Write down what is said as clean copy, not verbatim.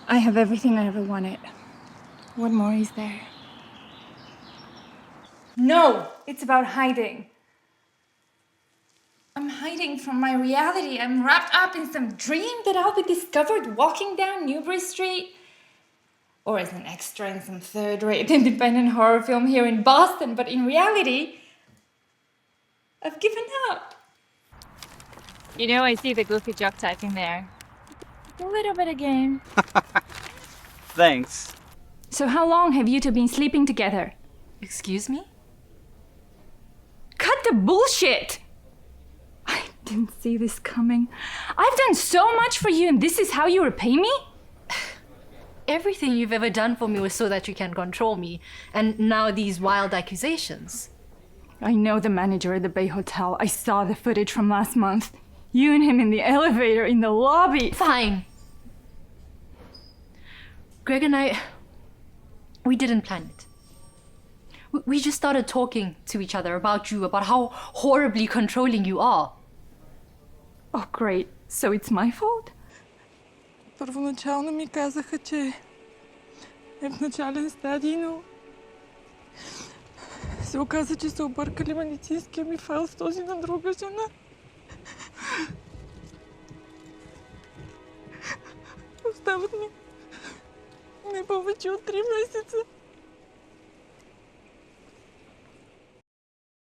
I have everything I ever wanted. What more is there? No! It's about hiding. I'm hiding from my reality. I'm wrapped up in some dream that I'll be discovered walking down Newbury Street. Or as an extra in some third-rate independent horror film here in Boston. But in reality, I've given up. You know, I see the goofy joke typing there. A little bit of game. Thanks. So how long have you two been sleeping together? Excuse me? Cut the bullshit! I didn't see this coming. I've done so much for you and this is how you repay me? Everything you've ever done for me was so that you can control me, and now these wild accusations. I know the manager at the Bay Hotel. I saw the footage from last month. You and him in the elevator, in the lobby. Fine. Greg and I, we didn't plan it. We just started talking to each other about you, about how horribly controlling you are. Oh, great. So it's my fault? Първоначално ми казаха, че е в начален стадий, но се оказа, че са объркали медицинския ми файл с този на друга жена. Остават ми не повече от 3 месеца.